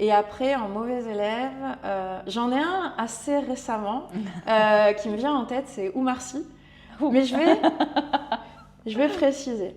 Et après, en mauvais élève, j'en ai un assez récemment qui me vient en tête, c'est Oumar Sy. Mais je vais préciser.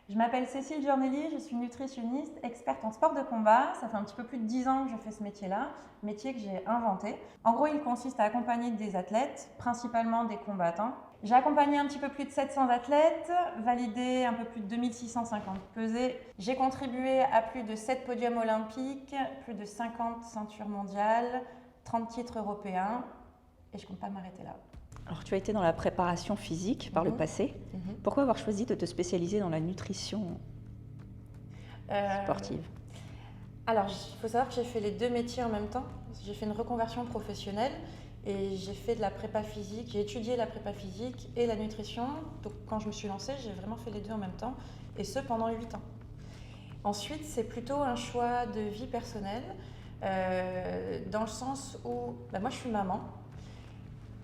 Je m'appelle Cécile Giornelli, je suis nutritionniste, experte en sport de combat. Ça fait un petit peu plus de 10 ans que je fais ce métier-là, métier que j'ai inventé. En gros, il consiste à accompagner des athlètes, principalement des combattants. J'ai accompagné un petit peu plus de 700 athlètes, validé un peu plus de 2650 pesées. J'ai contribué à plus de 7 podiums olympiques, plus de 50 ceintures mondiales, 30 titres européens, et je ne compte pas m'arrêter là. Alors, tu as été dans la préparation physique par le passé. Pourquoi avoir choisi de te spécialiser dans la nutrition sportive? Alors, il faut savoir que j'ai fait les deux métiers en même temps. J'ai fait une reconversion professionnelle et j'ai fait de la prépa physique. J'ai étudié la prépa physique et la nutrition. Donc, quand je me suis lancée, j'ai vraiment fait les deux en même temps, et ce pendant 8 ans. Ensuite, c'est plutôt un choix de vie personnelle, dans le sens où moi, je suis maman.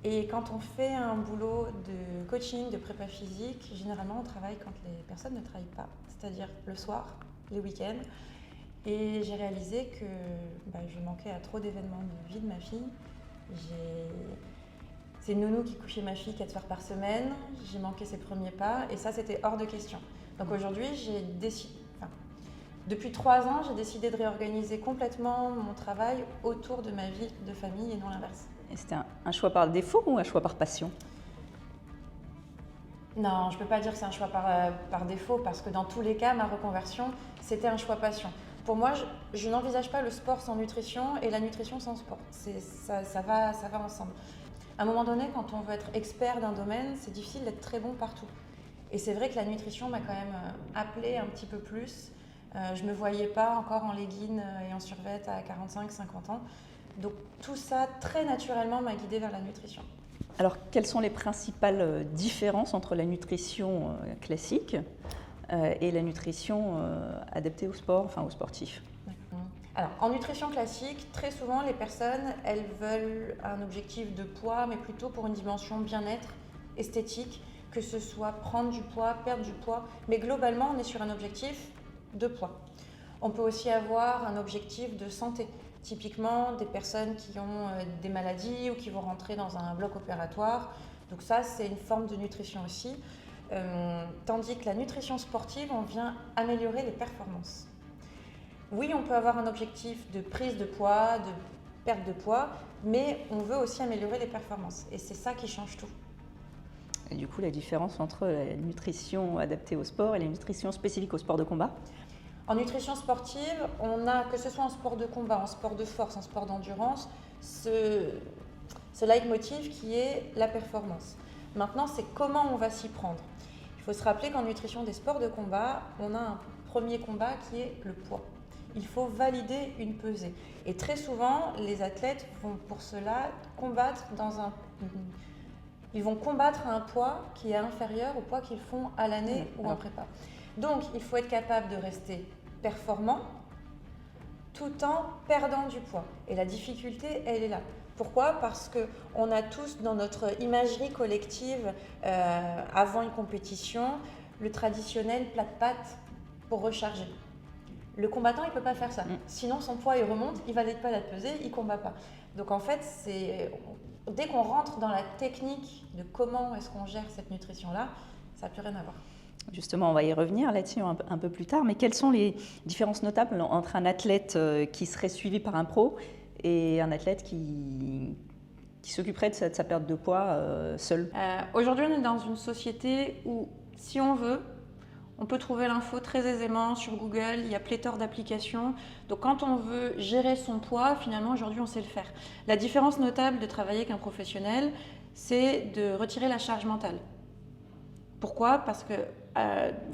Et quand on fait un boulot de coaching, de prépa physique, généralement on travaille quand les personnes ne travaillent pas, c'est-à-dire le soir, les week-ends. Et j'ai réalisé que je manquais à trop d'événements de vie de ma fille. C'est une nounou qui couchait ma fille 4 soirs par semaine, j'ai manqué ses premiers pas et ça c'était hors de question. Donc aujourd'hui depuis 3 ans, j'ai décidé de réorganiser complètement mon travail autour de ma vie de famille et non l'inverse. Et c'était un choix par défaut ou un choix par passion? Non, je ne peux pas dire que c'est un choix par défaut parce que dans tous les cas, ma reconversion, c'était un choix passion. Pour moi, je n'envisage pas le sport sans nutrition et la nutrition sans sport. Ça va ensemble. À un moment donné, quand on veut être expert d'un domaine, c'est difficile d'être très bon partout. Et c'est vrai que la nutrition m'a quand même appelée un petit peu plus. Je ne me voyais pas encore en legging et en survêt à 45-50 ans. Donc tout ça, très naturellement, m'a guidée vers la nutrition. Alors, quelles sont les principales différences entre la nutrition classique et la nutrition adaptée au sport, enfin aux sportifs? Alors, en nutrition classique, très souvent, les personnes, elles veulent un objectif de poids, mais plutôt pour une dimension bien-être, esthétique, que ce soit prendre du poids, perdre du poids. Mais globalement, on est sur un objectif de poids. On peut aussi avoir un objectif de santé. Typiquement, des personnes qui ont des maladies ou qui vont rentrer dans un bloc opératoire. Donc ça, c'est une forme de nutrition aussi. Tandis que la nutrition sportive, on vient améliorer les performances. Oui, on peut avoir un objectif de prise de poids, de perte de poids, mais on veut aussi améliorer les performances. Et c'est ça qui change tout. Et du coup, la différence entre la nutrition adaptée au sport et la nutrition spécifique au sport de combat? En nutrition sportive, on a, que ce soit en sport de combat, en sport de force, en sport d'endurance, ce leitmotiv qui est la performance. Maintenant, c'est comment on va s'y prendre. Il faut se rappeler qu'en nutrition des sports de combat, on a un premier combat qui est le poids. Il faut valider une pesée. Et très souvent, les athlètes vont pour cela combattre ils vont combattre un poids qui est inférieur au poids qu'ils font à l'année ou en prépa. Donc, il faut être capable de rester performant tout en perdant du poids. Et la difficulté, elle est là. Pourquoi? Parce qu'on a tous dans notre imagerie collective, avant une compétition, le traditionnel plat de pâtes pour recharger. Le combattant, il ne peut pas faire ça. Sinon, son poids, il remonte, il ne valide pas la pesée, il ne combat pas. Donc en fait, dès qu'on rentre dans la technique de comment est-ce qu'on gère cette nutrition-là, ça n'a plus rien à voir. Justement, on va y revenir là-dessus un peu plus tard, mais quelles sont les différences notables entre un athlète qui serait suivi par un pro et un athlète qui s'occuperait de sa perte de poids seul? Aujourd'hui, on est dans une société où, si on veut, on peut trouver l'info très aisément sur Google, il y a pléthore d'applications. Donc quand on veut gérer son poids, finalement, aujourd'hui, on sait le faire. La différence notable de travailler avec un professionnel, c'est de retirer la charge mentale. Pourquoi? Parce que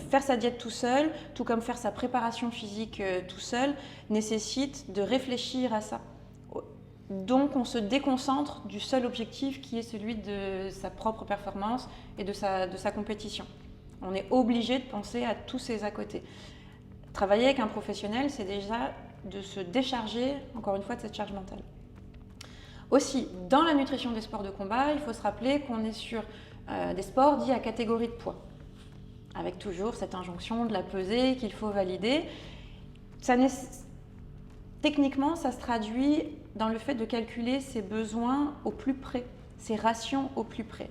faire sa diète tout seul, tout comme faire sa préparation physique tout seul, nécessite de réfléchir à ça. Donc on se déconcentre du seul objectif qui est celui de sa propre performance et de sa compétition. On est obligé de penser à tous ces à côté. Travailler avec un professionnel, c'est déjà de se décharger, encore une fois, de cette charge mentale. Aussi, dans la nutrition des sports de combat, il faut se rappeler qu'on est sur des sports dits à catégorie de poids, avec toujours cette injonction de la pesée qu'il faut valider. techniquement, ça se traduit dans le fait de calculer ses besoins au plus près, ses rations au plus près.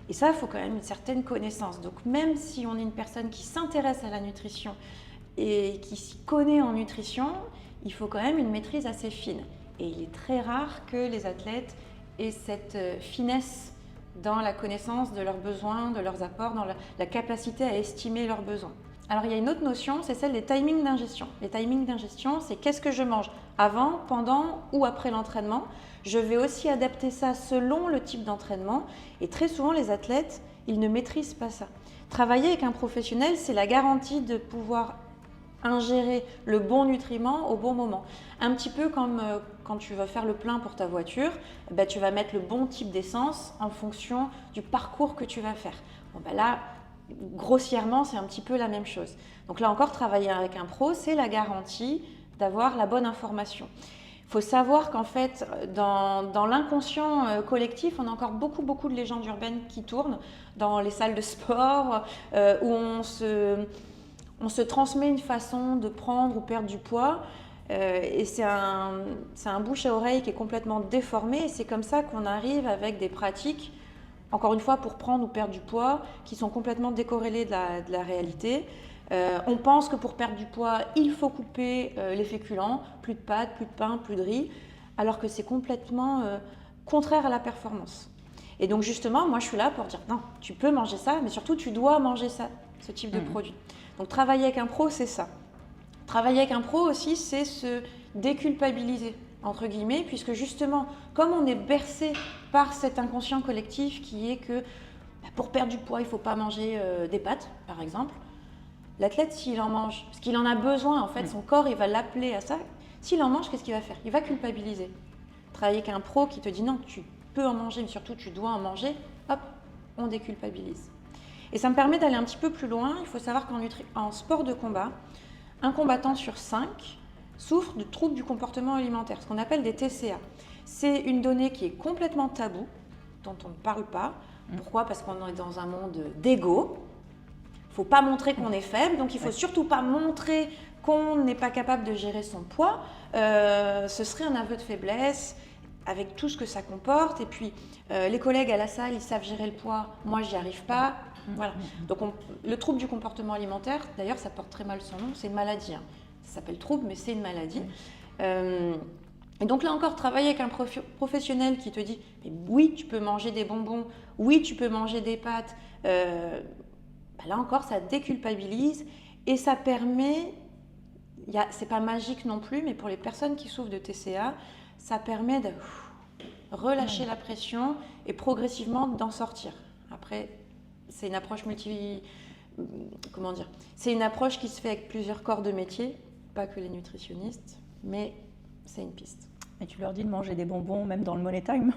Et ça, il faut quand même une certaine connaissance. Donc même si on est une personne qui s'intéresse à la nutrition et qui s'y connaît en nutrition, il faut quand même une maîtrise assez fine. Et il est très rare que les athlètes aient cette finesse dans la connaissance de leurs besoins, de leurs apports, dans la capacité à estimer leurs besoins. Alors il y a une autre notion, c'est celle des timings d'ingestion. Les timings d'ingestion, c'est qu'est-ce que je mange avant, pendant ou après l'entraînement. Je vais aussi adapter ça selon le type d'entraînement. Et très souvent, les athlètes, ils ne maîtrisent pas ça. Travailler avec un professionnel, c'est la garantie de pouvoir ingérer le bon nutriment au bon moment. Un petit peu comme quand tu vas faire le plein pour ta voiture, tu vas mettre le bon type d'essence en fonction du parcours que tu vas faire. Là, grossièrement, c'est un petit peu la même chose. Donc là encore, travailler avec un pro, c'est la garantie d'avoir la bonne information. Il faut savoir qu'en fait, dans l'inconscient collectif, on a encore beaucoup de légendes urbaines qui tournent dans les salles de sport où on se transmet une façon de prendre ou perdre du poids. Et c'est un bouche à oreille qui est complètement déformé. Et c'est comme ça qu'on arrive avec des pratiques, encore une fois, pour prendre ou perdre du poids, qui sont complètement décorrélées de la réalité. On pense que pour perdre du poids, il faut couper les féculents, plus de pâtes, plus de pain, plus de riz, alors que c'est complètement contraire à la performance. Et donc justement, moi je suis là pour dire non, tu peux manger ça, mais surtout tu dois manger ça, ce type de produit. Donc travailler avec un pro, c'est ça. Travailler avec un pro aussi, c'est se déculpabiliser, entre guillemets, puisque justement, comme on est bercé par cet inconscient collectif qui est que pour perdre du poids, il ne faut pas manger des pâtes, par exemple, l'athlète, s'il en mange, parce qu'il en a besoin, en fait, son corps, il va l'appeler à ça. S'il en mange, qu'est-ce qu'il va faire? Il va culpabiliser. Travailler avec un pro qui te dit non, tu peux en manger, mais surtout tu dois en manger, hop, on déculpabilise. Et ça me permet d'aller un petit peu plus loin. Il faut savoir qu'en sport de combat, un combattant sur 5 souffre de troubles du comportement alimentaire, ce qu'on appelle des TCA. C'est une donnée qui est complètement taboue, dont on ne parle pas. Pourquoi? Parce qu'on est dans un monde d'ego. Il ne faut pas montrer qu'on est faible, donc il ne faut surtout pas montrer qu'on n'est pas capable de gérer son poids. Ce serait un aveu de faiblesse avec tout ce que ça comporte. Et puis, les collègues à la salle, ils savent gérer le poids, moi, j'y arrive pas. Voilà. Donc, le trouble du comportement alimentaire, d'ailleurs, ça porte très mal son nom, c'est une maladie. Hein. Ça s'appelle trouble, mais c'est une maladie. Et donc là encore, travailler avec un professionnel qui te dit mais oui, tu peux manger des bonbons, oui, tu peux manger des pâtes. Là encore, ça déculpabilise et ça permet, c'est pas magique non plus, mais pour les personnes qui souffrent de TCA, ça permet de relâcher la pression et progressivement d'en sortir. Après, c'est une approche c'est une approche qui se fait avec plusieurs corps de métier, pas que les nutritionnistes, mais c'est une piste. Et tu leur dis de manger des bonbons même dans le Money Time?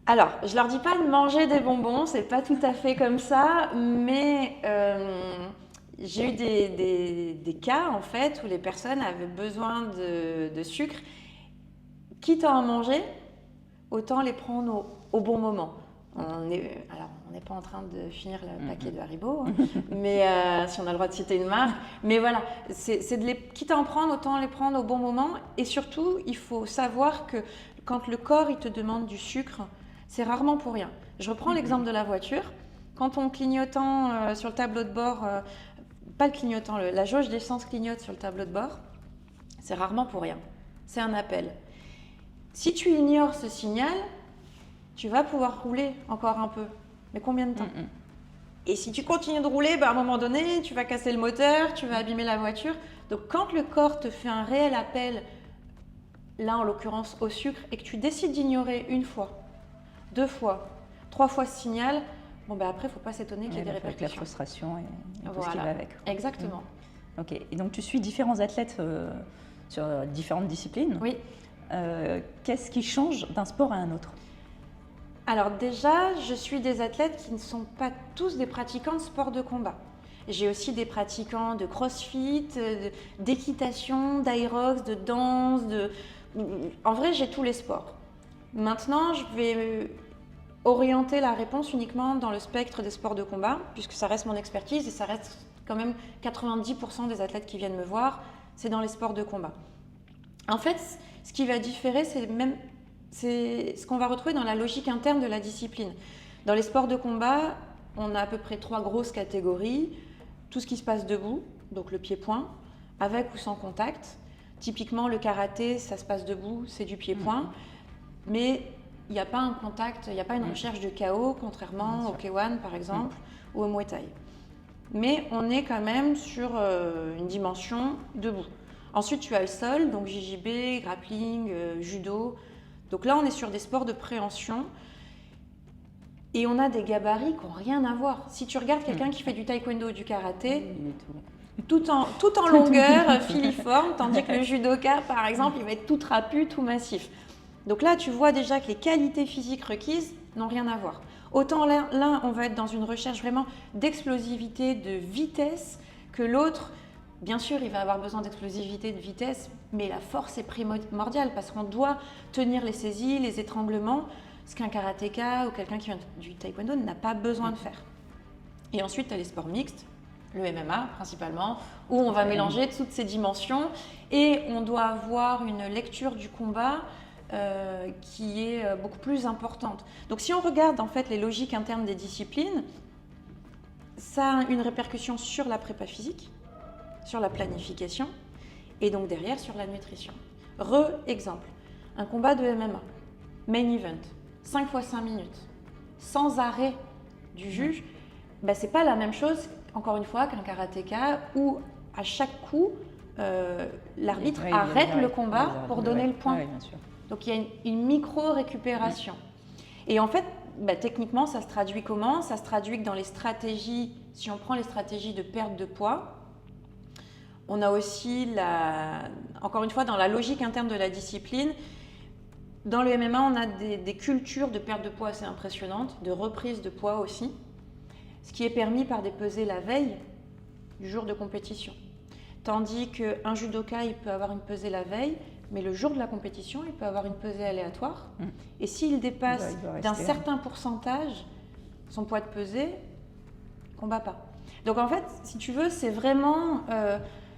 Alors, je leur dis pas de manger des bonbons, c'est pas tout à fait comme ça, mais j'ai eu des cas en fait où les personnes avaient besoin de sucre, quitte à en manger, autant les prendre au bon moment. On n'est pas en train de finir le paquet de Haribo, mais si on a le droit de citer une marque. Mais voilà, quitte à en prendre, autant les prendre au bon moment. Et surtout, il faut savoir que quand le corps il te demande du sucre, c'est rarement pour rien. Je reprends l'exemple de la voiture. Quand on clignotant sur le tableau de bord, pas le clignotant, la jauge d'essence clignote sur le tableau de bord, c'est rarement pour rien. C'est un appel. Si tu ignores ce signal, tu vas pouvoir rouler encore un peu. Mais combien de temps? Et si tu continues de rouler, à un moment donné, tu vas casser le moteur, tu vas abîmer la voiture. Donc quand le corps te fait un réel appel, là en l'occurrence au sucre, et que tu décides d'ignorer une fois, 2 fois, 3 fois ce signal, après, il ne faut pas s'étonner qu'il y ait des répercussions. Avec la frustration et tout ce qui va avec. Exactement. Ok. Et donc, tu suis différents athlètes sur différentes disciplines. Oui. Qu'est-ce qui change d'un sport à un autre? Alors déjà, je suis des athlètes qui ne sont pas tous des pratiquants de sport de combat. J'ai aussi des pratiquants de crossfit, d'équitation, d'aérox, de danse. En vrai, j'ai tous les sports. Maintenant, je vais orienter la réponse uniquement dans le spectre des sports de combat, puisque ça reste mon expertise et ça reste quand même 90% des athlètes qui viennent me voir, c'est dans les sports de combat. En fait, ce qui va différer, c'est ce qu'on va retrouver dans la logique interne de la discipline. Dans les sports de combat, on a à peu près 3 grosses catégories. Tout ce qui se passe debout, donc le pied-point, avec ou sans contact. Typiquement, le karaté, ça se passe debout, c'est du pied-point. Mais il n'y a pas un contact, il n'y a pas une recherche de KO, contrairement au K1 par exemple, ou au Muay Thai. Mais on est quand même sur une dimension debout. Ensuite, tu as le sol, donc JJB, grappling, judo. Donc là, on est sur des sports de préhension. Et on a des gabarits qui n'ont rien à voir. Si tu regardes quelqu'un qui fait du taekwondo ou du karaté, tout en longueur, filiforme, tandis que le judoka, par exemple, il va être tout trapu, tout massif. Donc là, tu vois déjà que les qualités physiques requises n'ont rien à voir. Autant l'un, on va être dans une recherche vraiment d'explosivité, de vitesse, que l'autre, bien sûr, il va avoir besoin d'explosivité, de vitesse, mais la force est primordiale parce qu'on doit tenir les saisies, les étranglements, ce qu'un karatéka ou quelqu'un qui vient du taekwondo n'a pas besoin de faire. Et ensuite, tu as les sports mixtes, le MMA principalement, où on va mélanger toutes ces dimensions et on doit avoir une lecture du combat qui est beaucoup plus importante. Donc si on regarde en fait les logiques internes des disciplines, ça a une répercussion sur la prépa physique, sur la planification et donc derrière sur la nutrition. Exemple, un combat de MMA, main event, 5 fois 5 minutes, sans arrêt du juge, c'est pas la même chose, encore une fois, qu'un karatéka où à chaque coup, l'arbitre arrête le combat pour donner le point. Oui, bien sûr. Donc il y a une micro-récupération. Et en fait, techniquement, ça se traduit comment? Ça se traduit que dans les stratégies, si on prend les stratégies de perte de poids, on a aussi, encore une fois, dans la logique interne de la discipline, dans le MMA, on a des cultures de perte de poids assez impressionnantes, de reprise de poids aussi, ce qui est permis par des pesées la veille du jour de compétition. Tandis qu'un judoka, il peut avoir une pesée la veille, mais le jour de la compétition, il peut avoir une pesée aléatoire. Et s'il dépasse d'un certain pourcentage son poids de pesée, il ne combat pas. Donc en fait, si tu veux, c'est vraiment...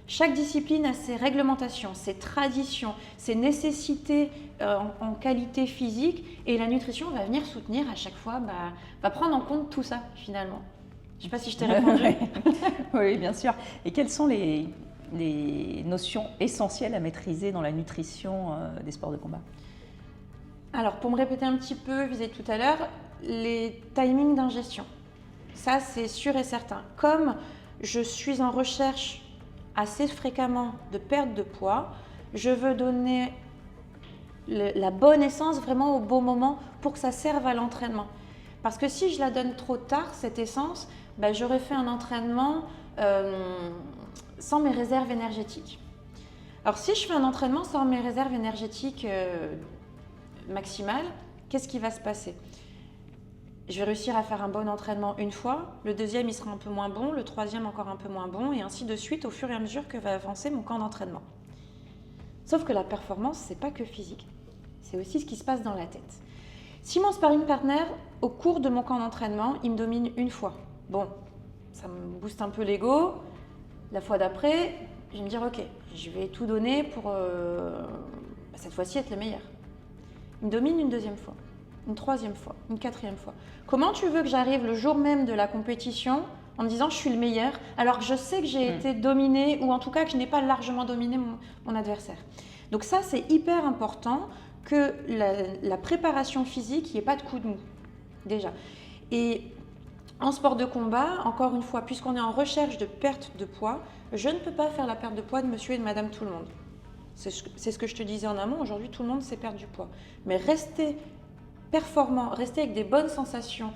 chaque discipline a ses réglementations, ses traditions, ses nécessités en qualité physique, et la nutrition va venir soutenir à chaque fois, va prendre en compte tout ça finalement. Je ne sais pas si je t'ai répondu. Oui, bien sûr. Et quelles sont les notions essentielles à maîtriser dans la nutrition des sports de combat? Alors, pour me répéter un petit peu, visé tout à l'heure, les timings d'ingestion. Ça, c'est sûr et certain. Comme je suis en recherche assez fréquemment de perte de poids, je veux donner la bonne essence vraiment au bon moment pour que ça serve à l'entraînement. Parce que si je la donne trop tard, cette essence, j'aurais fait un entraînement sans mes réserves énergétiques. Alors si je fais un entraînement sans mes réserves énergétiques maximales, qu'est-ce qui va se passer? Je vais réussir à faire un bon entraînement une fois, le deuxième il sera un peu moins bon, le troisième encore un peu moins bon, et ainsi de suite au fur et à mesure que va avancer mon camp d'entraînement. Sauf que la performance, c'est pas que physique, c'est aussi ce qui se passe dans la tête. Si mon sparring partner, au cours de mon camp d'entraînement, il me domine une fois, bon, ça me booste un peu l'ego. La fois d'après, je vais me dire ok, je vais tout donner pour cette fois-ci être le meilleur. Il me domine une deuxième fois, une troisième fois, une quatrième fois. Comment tu veux que j'arrive le jour même de la compétition en me disant je suis le meilleur, alors que je sais que j'ai été dominé, ou en tout cas que je n'ai pas largement dominé mon adversaire. Donc ça, c'est hyper important que la préparation physique, il n'y ait pas de coup de mou, déjà. Et en sport de combat, encore une fois, puisqu'on est en recherche de perte de poids, je ne peux pas faire la perte de poids de monsieur et de madame tout le monde. C'est ce que je te disais en amont, aujourd'hui tout le monde sait perdre du poids. Mais rester performant, rester avec des bonnes sensations,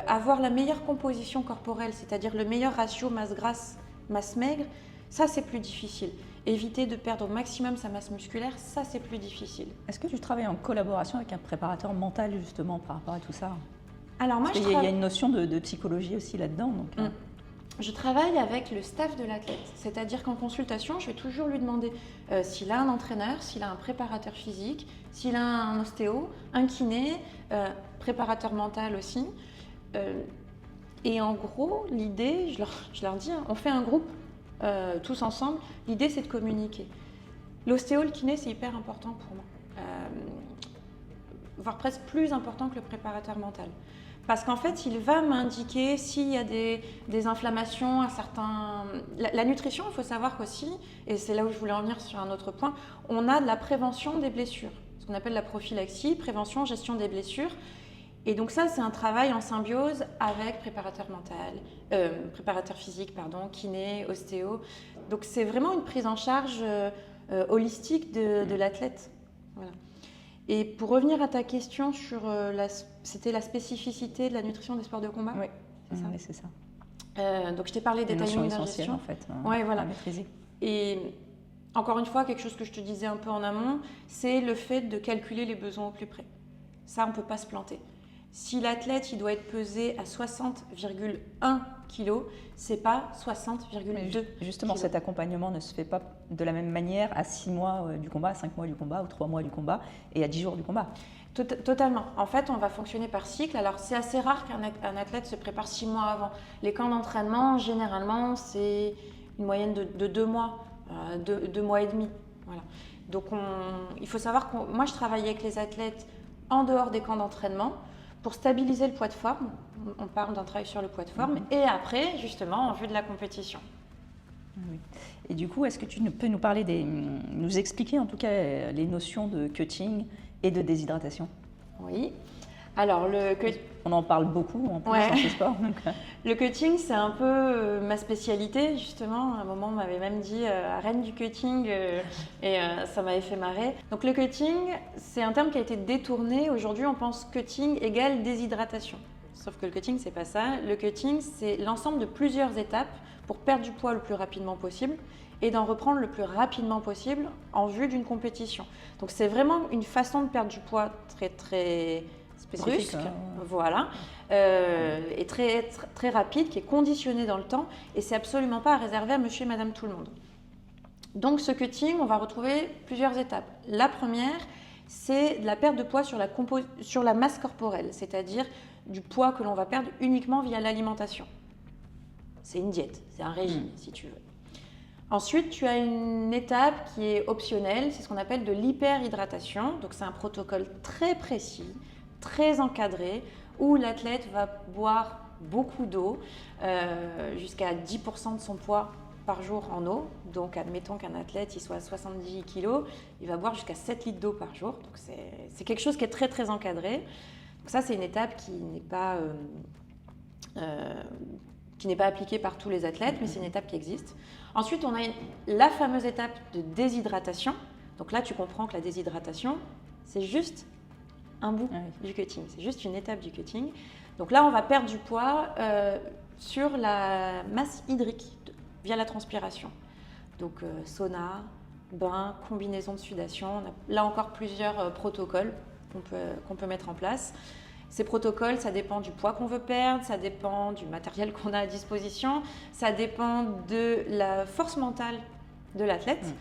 avoir la meilleure composition corporelle, c'est-à-dire le meilleur ratio masse grasse, masse maigre, ça c'est plus difficile. Éviter de perdre au maximum sa masse musculaire, ça c'est plus difficile. Est-ce que tu travailles en collaboration avec un préparateur mental justement par rapport à tout ça? Alors moi, il y a une notion de psychologie aussi là-dedans. Donc, Je travaille avec le staff de l'athlète, c'est-à-dire qu'en consultation, je vais toujours lui demander s'il a un entraîneur, s'il a un préparateur physique, s'il a un ostéo, un kiné, préparateur mental aussi. Et en gros, l'idée, je leur dis, on fait un groupe tous ensemble, l'idée c'est de communiquer. L'ostéo, le kiné, c'est hyper important pour moi. Voire presque plus important que le préparateur mental. Parce qu'en fait, il va m'indiquer s'il y a des inflammations à certains... La nutrition, il faut savoir qu'aussi, et c'est là où je voulais en venir sur un autre point, on a de la prévention des blessures, ce qu'on appelle la prophylaxie, prévention, gestion des blessures. Et donc ça, c'est un travail en symbiose avec préparateur mental, préparateur physique, pardon, kiné, ostéo. Donc c'est vraiment une prise en charge holistique de l'athlète. Voilà. Et pour revenir à ta question sur c'était la spécificité de la nutrition des sports de combat. Oui, c'est ça. Oui, c'est ça. Donc je t'ai parlé des timings d'ingestion en fait, voilà. à maîtriser. Et encore une fois, quelque chose que je te disais un peu en amont, c'est le fait de calculer les besoins au plus près. Ça, on ne peut pas se planter. Si l'athlète il doit être pesé à 60,1 kg, c'est pas 60,2 Justement, kg. cet accompagnement ne se fait pas de la même manière à 6 mois du combat, à 5 mois du combat, ou 3 mois du combat, et à 10 jours du combat. Totalement. En fait, on va fonctionner par cycle. Alors, c'est assez rare qu'un athlète se prépare 6 mois avant. Les camps d'entraînement, généralement, c'est une moyenne de 2 mois, 2 mois et demi. Voilà. Donc, il faut savoir que moi, je travaillais avec les athlètes en dehors des camps d'entraînement pour stabiliser le poids de forme. On parle d'un travail sur le poids de forme. Et après, justement, en vue de la compétition. Oui. Et du coup, est-ce que tu peux nous parler nous expliquer en tout cas les notions de cutting et de déshydratation? Oui. Alors, on en parle beaucoup en plus dans ce sport. Donc... Le cutting, c'est un peu ma spécialité, justement. À un moment, on m'avait même dit reine du cutting et ça m'avait fait marrer. Donc, le cutting, c'est un terme qui a été détourné. Aujourd'hui, on pense cutting égale déshydratation. Sauf que le cutting, c'est pas ça. Le cutting, c'est l'ensemble de plusieurs étapes pour perdre du poids le plus rapidement possible et d'en reprendre le plus rapidement possible en vue d'une compétition. Donc, c'est vraiment une façon de perdre du poids très, très brusque, voilà, et très, très rapide, qui est conditionnée dans le temps, et c'est absolument pas réservé à monsieur et madame tout le monde. Donc, ce cutting, on va retrouver plusieurs étapes. La première, c'est de la perte de poids sur la masse corporelle, c'est-à-dire du poids que l'on va perdre uniquement via l'alimentation. C'est une diète, c'est un régime, si tu veux. Ensuite, tu as une étape qui est optionnelle, c'est ce qu'on appelle de l'hyperhydratation. Donc, c'est un protocole très précis, très encadré, où l'athlète va boire beaucoup d'eau, jusqu'à 10% de son poids par jour en eau. Donc, admettons qu'un athlète il soit à 70 kg, il va boire jusqu'à 7 litres d'eau par jour. Donc, c'est quelque chose qui est très, très encadré. Donc, ça, c'est une étape qui n'est pas appliquée par tous les athlètes, mais c'est une étape qui existe. Ensuite, on a la fameuse étape de déshydratation. Donc là, tu comprends que la déshydratation, c'est juste un bout du cutting. C'est juste une étape du cutting. Donc là, on va perdre du poids sur la masse hydrique via la transpiration. Donc sauna, bain, combinaison de sudation. On a là encore plusieurs protocoles qu'on peut mettre en place. Ces protocoles, ça dépend du poids qu'on veut perdre, ça dépend du matériel qu'on a à disposition, ça dépend de la force mentale de l'athlète.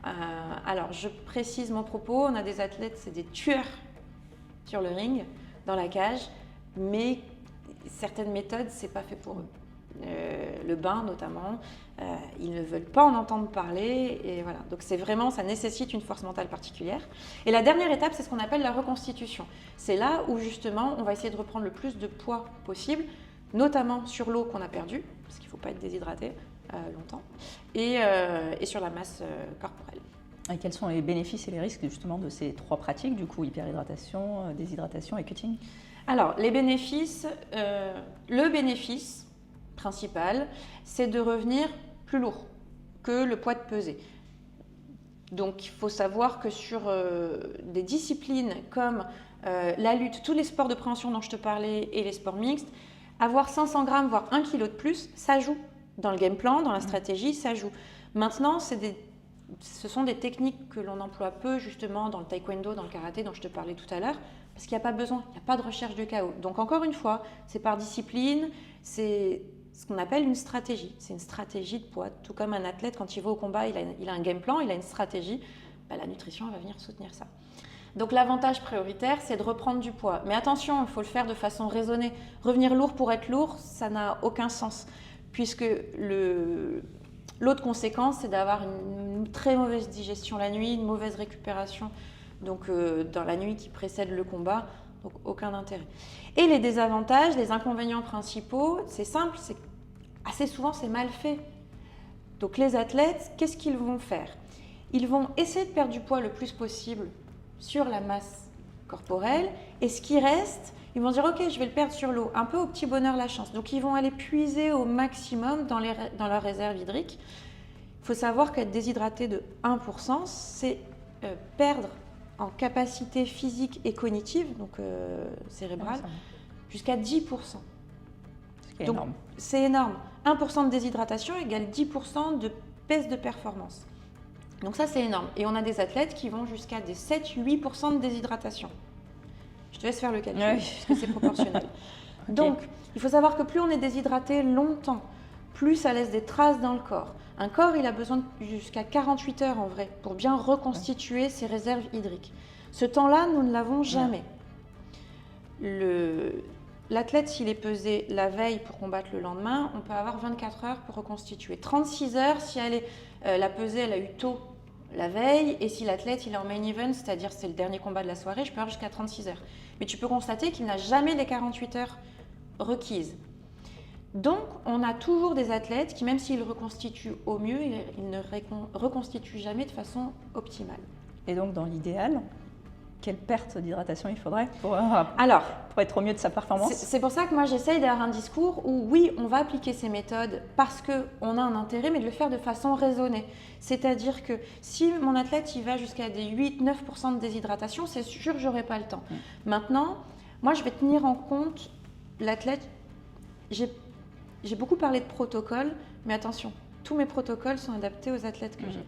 Alors, je précise mon propos, on a des athlètes, c'est des tueurs sur le ring, dans la cage, mais certaines méthodes, c'est pas fait pour eux. Le bain notamment, ils ne veulent pas en entendre parler, et voilà. Donc c'est vraiment, ça nécessite une force mentale particulière. Et la dernière étape, c'est ce qu'on appelle la reconstitution. C'est là où justement, on va essayer de reprendre le plus de poids possible, notamment sur l'eau qu'on a perdue, parce qu'il ne faut pas être déshydraté longtemps, et sur la masse corporelle. Et quels sont les bénéfices et les risques justement de ces trois pratiques, du coup hyperhydratation, déshydratation et cutting? Alors, les bénéfices, le bénéfice principal, c'est de revenir plus lourd que le poids de pesée. Donc, il faut savoir que sur des disciplines comme la lutte, tous les sports de préhension dont je te parlais et les sports mixtes, avoir 500 grammes, voire 1 kg de plus, ça joue. Dans le game plan, dans la stratégie, ça joue. Maintenant, ce sont des techniques que l'on emploie peu, justement, dans le taekwondo, dans le karaté, dont je te parlais tout à l'heure, parce qu'il n'y a pas besoin, il n'y a pas de recherche de chaos. Donc, encore une fois, c'est par discipline, c'est ce qu'on appelle une stratégie. C'est une stratégie de poids. Tout comme un athlète, quand il va au combat, il a un game plan, il a une stratégie. La nutrition, elle va venir soutenir ça. Donc, l'avantage prioritaire, c'est de reprendre du poids. Mais attention, il faut le faire de façon raisonnée. Revenir lourd pour être lourd, ça n'a aucun sens. Puisque l'autre conséquence, c'est d'avoir une une très mauvaise digestion la nuit, une mauvaise récupération donc dans la nuit qui précède le combat, donc aucun intérêt. Et les désavantages, les inconvénients principaux, c'est simple, c'est assez souvent c'est mal fait. Donc les athlètes, qu'est-ce qu'ils vont faire? Ils vont essayer de perdre du poids le plus possible sur la masse corporelle, et ce qui reste, ils vont dire ok, je vais le perdre sur l'eau, un peu au petit bonheur la chance. Donc ils vont aller puiser au maximum dans leur réserve hydrique. Il faut savoir qu'être déshydraté de 1%, c'est perdre en capacité physique et cognitive, donc cérébrale, jusqu'à 10%. C'est donc énorme. C'est énorme. 1% de déshydratation égale 10% de baisse de performance. Donc ça, c'est énorme. Et on a des athlètes qui vont jusqu'à des 7-8% de déshydratation. Je te laisse faire le calcul, parce que c'est proportionnel. Okay. Donc, il faut savoir que plus on est déshydraté longtemps, plus ça laisse des traces dans le corps. Un corps, il a besoin jusqu'à 48 heures en vrai pour bien reconstituer ses réserves hydriques. Ce temps-là, nous ne l'avons jamais. L'athlète, s'il est pesé la veille pour combattre le lendemain, on peut avoir 24 heures pour reconstituer. 36 heures si la pesée, elle a eu tôt la veille, et si l'athlète il est en main event, c'est-à-dire c'est le dernier combat de la soirée, je peux avoir jusqu'à 36 heures. Mais tu peux constater qu'il n'a jamais les 48 heures requises. Donc, on a toujours des athlètes qui, même s'ils reconstituent au mieux, ils ne reconstituent jamais de façon optimale. Et donc, dans l'idéal, quelle perte d'hydratation il faudrait pour être au mieux de sa performance? C'est pour ça que moi, j'essaye d'avoir un discours où, oui, on va appliquer ces méthodes parce qu'on a un intérêt, mais de le faire de façon raisonnée. C'est-à-dire que si mon athlète il va jusqu'à des 8-9% de déshydratation, c'est sûr que je n'aurai pas le temps. Maintenant, moi, je vais tenir en compte l'athlète. J'ai beaucoup parlé de protocole, mais attention, tous mes protocoles sont adaptés aux athlètes que j'ai.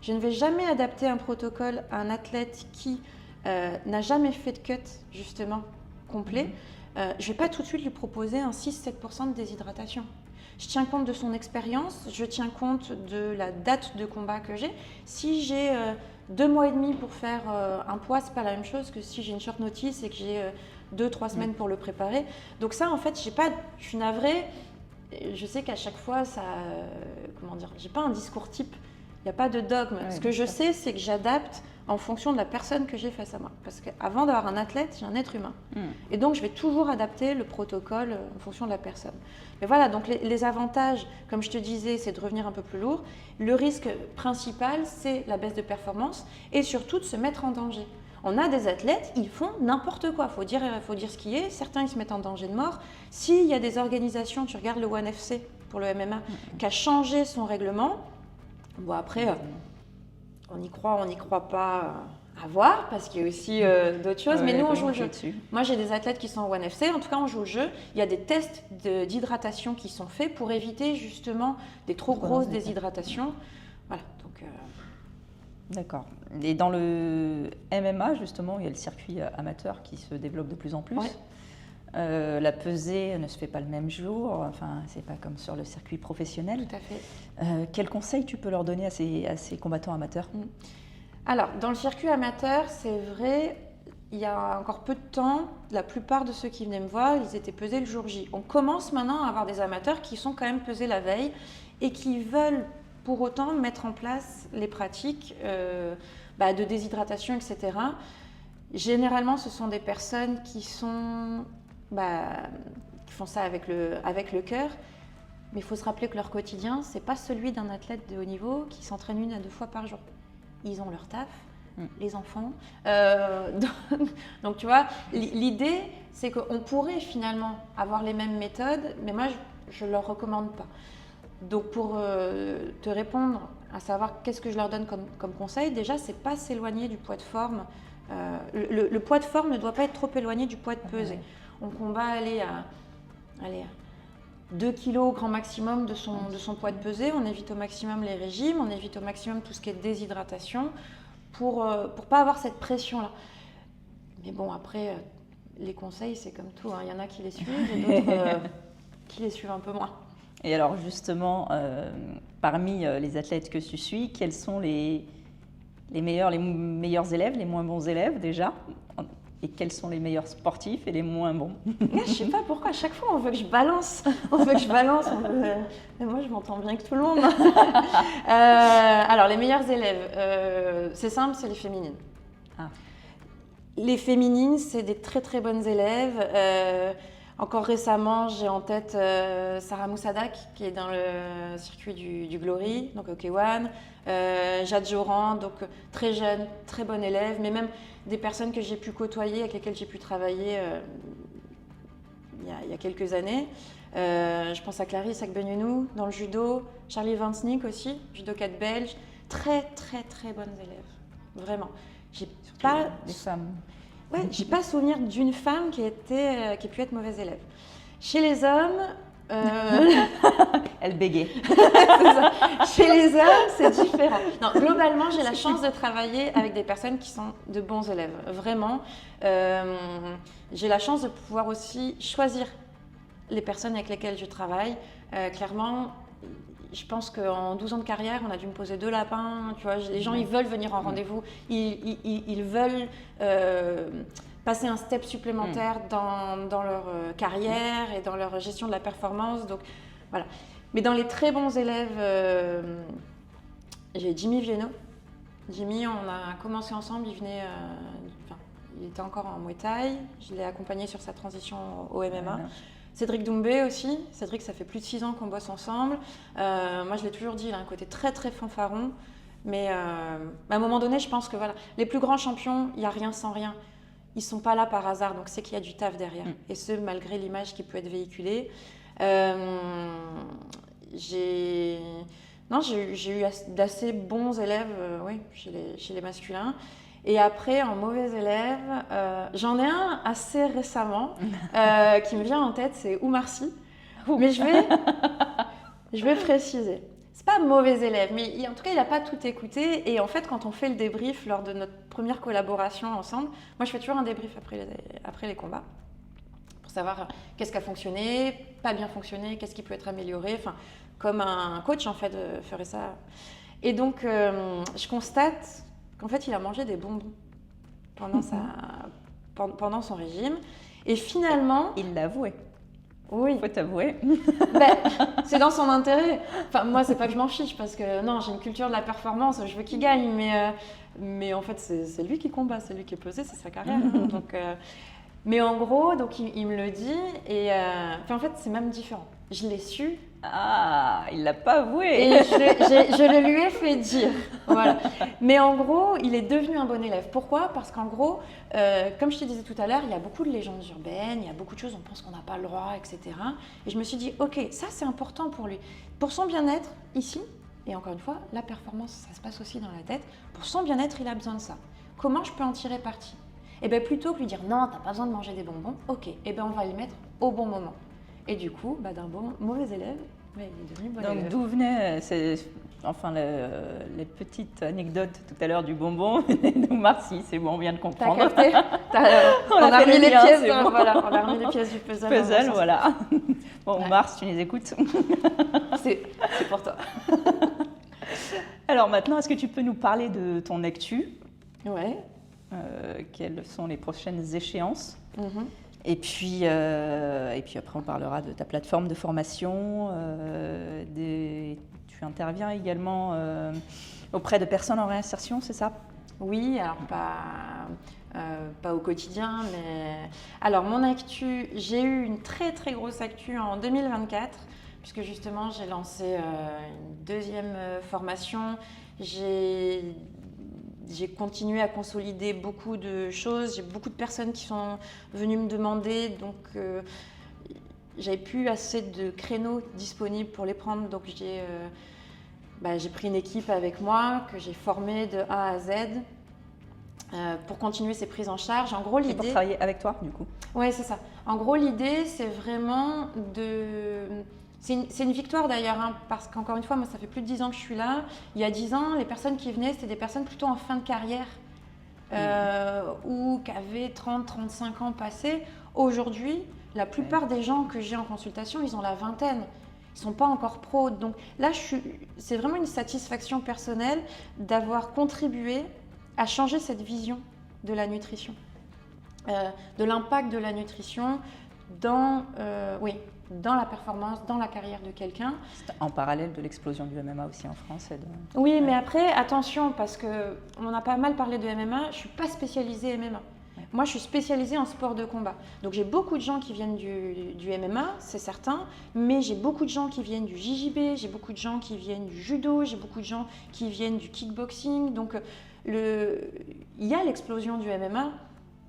Je ne vais jamais adapter un protocole à un athlète qui n'a jamais fait de cut, justement, complet. Je ne vais pas tout de suite lui proposer un 6-7% de déshydratation. Je tiens compte de son expérience, je tiens compte de la date de combat que j'ai. Si j'ai 2 mois et demi pour faire un poids, ce n'est pas la même chose que si j'ai une short notice et que j'ai 2-3 semaines pour le préparer. Donc ça, en fait, je suis navrée. Je sais qu'à chaque fois, j'ai pas un discours type, il n'y a pas de dogme. Ce que je sais, c'est que j'adapte en fonction de la personne que j'ai face à moi. Parce qu'avant d'avoir un athlète, j'ai un être humain. Et donc, je vais toujours adapter le protocole en fonction de la personne. Mais voilà, donc les avantages, comme je te disais, c'est de revenir un peu plus lourd. Le risque principal, c'est la baisse de performance et surtout de se mettre en danger. On a des athlètes, ils font n'importe quoi, faut dire ce qui est. Certains, ils se mettent en danger de mort. S'il y a des organisations, tu regardes le ONE FC pour le MMA, qui a changé son règlement, bon après, on y croit pas à voir, parce qu'il y a aussi d'autres choses, mais nous, on joue le jeu. Moi, j'ai des athlètes qui sont au ONE FC, en tout cas, on joue le jeu. Il y a des tests d'hydratation qui sont faits pour éviter justement des trop grosses déshydratations. Voilà, donc... D'accord. Et dans le MMA, justement, il y a le circuit amateur qui se développe de plus en plus. La pesée ne se fait pas le même jour, enfin, c'est pas comme sur le circuit professionnel. Tout à fait. Quels conseils tu peux leur donner à ces combattants amateurs? Alors, dans le circuit amateur, c'est vrai, il y a encore peu de temps, la plupart de ceux qui venaient me voir, ils étaient pesés le jour J. On commence maintenant à avoir des amateurs qui sont quand même pesés la veille et qui veulent pour autant mettre en place les pratiques de déshydratation, etc. Généralement, ce sont des personnes qui font ça avec le cœur, mais il faut se rappeler que leur quotidien, ce n'est pas celui d'un athlète de haut niveau qui s'entraîne 1 à 2 fois par jour. Ils ont leur taf, les enfants. Donc, tu vois, l'idée, c'est qu'on pourrait finalement avoir les mêmes méthodes, mais moi, je ne leur recommande pas. Donc, pour te répondre à savoir qu'est-ce que je leur donne comme conseil, déjà, c'est pas s'éloigner du poids de forme. Le poids de forme ne doit pas être trop éloigné du poids de pesée. On combat aller à 2 kg au grand maximum de son poids de pesée. On évite au maximum les régimes, on évite au maximum tout ce qui est déshydratation pour pas avoir cette pression-là. Mais bon, après, les conseils, c'est comme tout. Il y en a qui les suivent et d'autres qui les suivent un peu moins. Et alors justement, parmi les athlètes que tu suis, quels sont les meilleurs élèves, les moins bons élèves déjà? Et quels sont les meilleurs sportifs et les moins bons? Je sais pas pourquoi, à chaque fois on veut que je balance. Mais moi je m'entends bien avec tout le monde. Alors les meilleurs élèves, c'est simple, c'est les féminines. Ah. Les féminines, c'est des très très bonnes élèves. Encore récemment, j'ai en tête Sarah Moussadak, qui est dans le circuit du Glory, donc au K1. Jade Joran, donc très jeune, très bonne élève, mais même des personnes que j'ai pu côtoyer, avec lesquelles j'ai pu travailler il y a quelques années. Je pense à Clarisse Akbenienou dans le judo, Charlie Vansnik aussi, judokate belge. Très très très bonnes élèves, vraiment. J'ai pas des femmes. Ouais, j'ai pas souvenir d'une femme qui ait pu être mauvaise élève. Chez les hommes, Elle bégait. chez les hommes, c'est différent. Non, globalement, j'ai la chance de travailler avec des personnes qui sont de bons élèves, vraiment. J'ai la chance de pouvoir aussi choisir les personnes avec lesquelles je travaille. Clairement, je pense qu'en 12 ans de carrière, on a dû me poser 2 lapins. Tu vois, les gens, ils veulent venir en rendez-vous. Ils veulent passer un step supplémentaire dans leur carrière et dans leur gestion de la performance. Donc, voilà. Mais dans les très bons élèves, j'ai Jimmy Vienno. Jimmy, on a commencé ensemble. Il était encore en Muay Thai. Je l'ai accompagné sur sa transition au MMA. Cédric Doumbé aussi. Cédric, ça fait plus de 6 ans qu'on bosse ensemble. Moi, je l'ai toujours dit, il a un côté très, très fanfaron. Mais à un moment donné, je pense que voilà, les plus grands champions, il n'y a rien sans rien. Ils ne sont pas là par hasard, donc c'est qu'il y a du taf derrière. Et ce, malgré l'image qui peut être véhiculée. J'ai eu d'assez bons élèves chez les masculins. Et après, en mauvais élève, j'en ai un assez récemment qui me vient en tête, c'est Oumar Sy. Mais je vais préciser. C'est pas un mauvais élève, mais en tout cas, il n'a pas tout écouté. Et en fait, quand on fait le débrief lors de notre première collaboration ensemble, moi, je fais toujours un débrief après les combats pour savoir qu'est-ce qui a fonctionné, pas bien fonctionné, qu'est-ce qui peut être amélioré. Enfin, comme un coach, en fait, ferait ça. Et donc, je constate qu'en fait, il a mangé des bonbons pendant son régime. Et finalement... Il l'a avoué. Oui. Faut t'avouer. C'est dans son intérêt. Enfin, moi, c'est pas que je m'en fiche parce que non, j'ai une culture de la performance, je veux qu'il gagne, mais en fait, c'est lui qui combat, c'est lui qui est pesé, c'est sa carrière. Donc, mais en gros, donc il me le dit et en fait, c'est même différent. Je l'ai su. Ah, il l'a pas avoué. Et je le lui ai fait dire. Voilà. Mais en gros, il est devenu un bon élève. Pourquoi ? Parce qu'en gros, comme je te disais tout à l'heure, il y a beaucoup de légendes urbaines, il y a beaucoup de choses, on pense qu'on n'a pas le droit, etc. Et je me suis dit, ok, ça c'est important pour lui. Pour son bien-être, ici, et encore une fois, la performance, ça se passe aussi dans la tête. Pour son bien-être, il a besoin de ça. Comment je peux en tirer parti ? Et bien plutôt que lui dire, non, t'as pas besoin de manger des bonbons, ok, et bien on va les mettre au bon moment. Et du coup, d'un mauvais élève, il est devenu bon élève. Donc d'où venaient les petites anecdotes tout à l'heure du bonbon d'Oumar Sy, c'est bon, on vient de comprendre. T'as capté on a remis les pièces, bon. Voilà, on a remis les pièces du puzzle. Puzzle, voilà. Bon, ouais. Oumar, si tu les écoutes. C'est pour toi. Alors maintenant, est-ce que tu peux nous parler de ton actu ? Ouais. Quelles sont les prochaines échéances ? Et puis après, on parlera de ta plateforme de formation. Tu interviens également auprès de personnes en réinsertion, c'est ça ? Oui, alors pas au quotidien, mais... Alors, mon actu, j'ai eu une très très grosse actu en 2024, puisque justement, j'ai lancé une deuxième formation. J'ai continué à consolider beaucoup de choses. J'ai beaucoup de personnes qui sont venues me demander. Donc, j'avais plus assez de créneaux disponibles pour les prendre. Donc, j'ai pris une équipe avec moi que j'ai formée de A à Z pour continuer ces prises en charge. En gros, l'idée... pour travailler avec toi, du coup ? Oui, c'est ça. En gros, l'idée, c'est vraiment de... C'est une victoire d'ailleurs, hein, parce qu'encore une fois, moi ça fait plus de 10 ans que je suis là. Il y a 10 ans, les personnes qui venaient, c'était des personnes plutôt en fin de carrière ou qui avaient 30-35 ans passés. Aujourd'hui, la plupart des gens que j'ai en consultation, ils ont la vingtaine. Ils ne sont pas encore pros. Donc là, c'est vraiment une satisfaction personnelle d'avoir contribué à changer cette vision de la nutrition. de l'impact de la nutrition dans, dans la performance, dans la carrière de quelqu'un. C'est en parallèle de l'explosion du MMA aussi en France. Oui, mais après, attention, parce qu'on a pas mal parlé de MMA, je ne suis pas spécialisée MMA. Ouais. Moi, je suis spécialisée en sport de combat. Donc, j'ai beaucoup de gens qui viennent du MMA, c'est certain, mais j'ai beaucoup de gens qui viennent du JJB, j'ai beaucoup de gens qui viennent du judo, j'ai beaucoup de gens qui viennent du kickboxing. Donc, il y a l'explosion du MMA,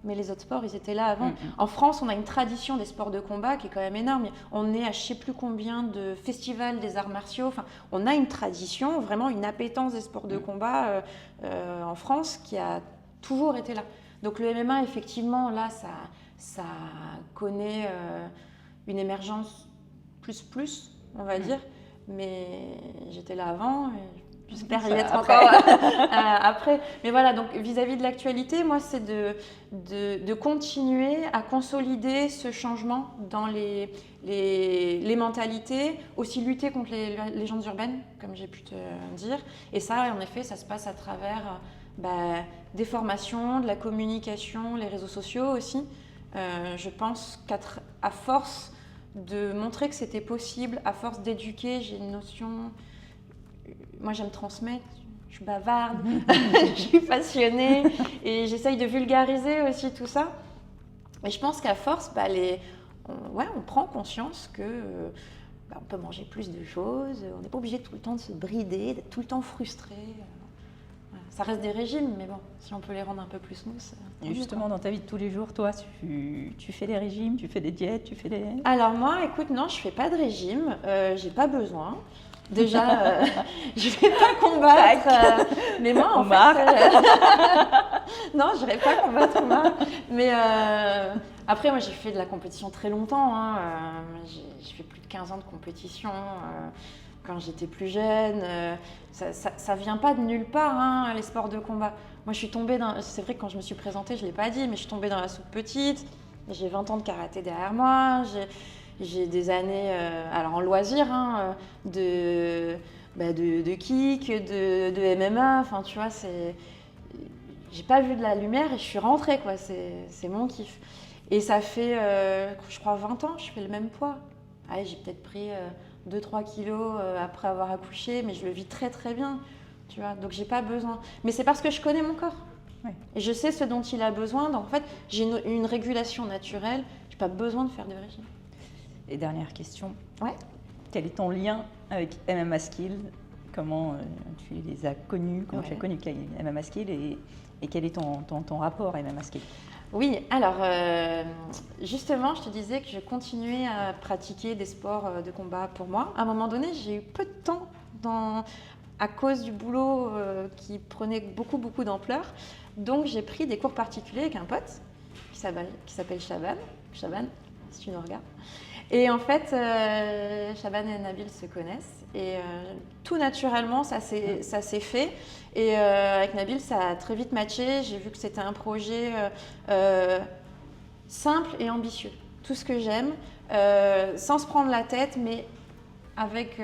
mais les autres sports, ils étaient là avant. En France, on a une tradition des sports de combat qui est quand même énorme. On est à je ne sais plus combien de festivals des arts martiaux. Enfin, on a une tradition, vraiment une appétence des sports de combat en France qui a toujours été là. Donc le MMA, effectivement, là, ça connaît une émergence plus, on va dire. Mais j'étais là avant. J'espère y être encore après. Mais voilà, donc vis-à-vis de l'actualité, moi, c'est de continuer à consolider ce changement dans les mentalités, aussi lutter contre les légendes urbaines, comme j'ai pu te dire. Et ça, en effet, ça se passe à travers des formations, de la communication, les réseaux sociaux aussi. Je pense qu'à force de montrer que c'était possible, à force d'éduquer, j'ai une notion... Moi, j'aime transmettre, je suis bavarde, je suis passionnée et j'essaye de vulgariser aussi tout ça. Et je pense qu'à force, on prend conscience que on peut manger plus de choses, on n'est pas obligé tout le temps de se brider, d'être tout le temps frustré. Voilà. Ça reste des régimes, mais bon, si on peut les rendre un peu plus smooth. Et justement, dans ta vie de tous les jours, toi, tu fais des régimes, tu fais des diètes, tu fais des... Alors moi, écoute, non, je ne fais pas de régime, j'ai pas besoin. Déjà, je ne vais pas combattre, mais moi en fait, non, je ne vais pas combattre Omar. Mais après, moi j'ai fait de la compétition très longtemps, hein. J'ai fait plus de 15 ans de compétition quand j'étais plus jeune. Ça vient pas de nulle part, hein, les sports de combat. Moi je suis tombée dans, c'est vrai que quand je me suis présentée, je ne l'ai pas dit, mais je suis tombée dans la soupe petite. J'ai 20 ans de karaté derrière moi. J'ai des années, alors en loisir, hein, de kick, de MMA, enfin tu vois, j'ai pas vu de la lumière et je suis rentrée, quoi, c'est mon kiff. Et ça fait, je crois, 20 ans, je fais le même poids. Allez, j'ai peut-être pris 2-3 kilos après avoir accouché, mais je le vis très très bien, tu vois, donc j'ai pas besoin. Mais c'est parce que je connais mon corps. Oui. Et je sais ce dont il a besoin, donc en fait, j'ai une régulation naturelle, j'ai pas besoin de faire de régime. Et dernière question, ouais. Quel est ton lien avec MMA Skills? Comment tu les as connus, comment tu as connu MMA Skills et quel est ton rapport à MMA Skills? Oui, alors justement, je te disais que je continuais à pratiquer des sports de combat pour moi. À un moment donné, j'ai eu peu de temps à cause du boulot qui prenait beaucoup d'ampleur. Donc j'ai pris des cours particuliers avec un pote qui s'appelle Chaban. Chaban, si tu nous regardes. Et en fait, Chaban et Nabil se connaissent et tout naturellement, ça s'est fait. Et avec Nabil, ça a très vite matché. J'ai vu que c'était un projet simple et ambitieux. Tout ce que j'aime, sans se prendre la tête, mais avec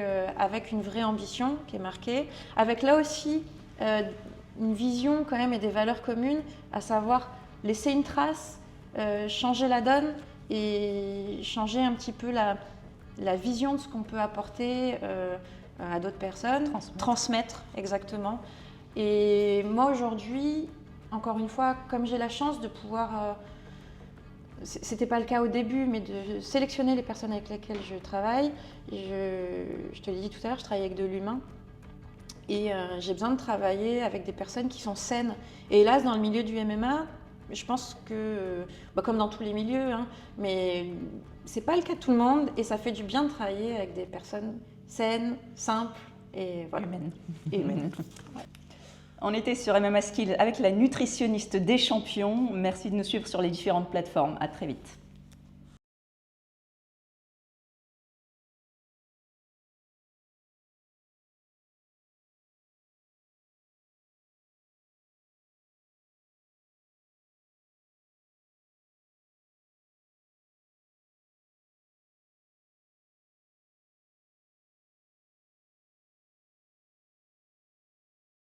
une vraie ambition qui est marquée. Avec là aussi une vision quand même et des valeurs communes, à savoir laisser une trace, changer la donne, et changer un petit peu la vision de ce qu'on peut apporter à d'autres personnes. Transmettre, exactement. Et moi aujourd'hui, encore une fois, comme j'ai la chance de pouvoir, c'était pas le cas au début, mais de sélectionner les personnes avec lesquelles je travaille. Je te l'ai dit tout à l'heure, je travaille avec de l'humain. Et j'ai besoin de travailler avec des personnes qui sont saines. Et hélas, dans le milieu du MMA, je pense que, comme dans tous les milieux, hein, mais c'est pas le cas de tout le monde et ça fait du bien de travailler avec des personnes saines, simples et voilà. Humaines. Ouais. On était sur MMA Skills avec la nutritionniste des champions. Merci de nous suivre sur les différentes plateformes. À très vite.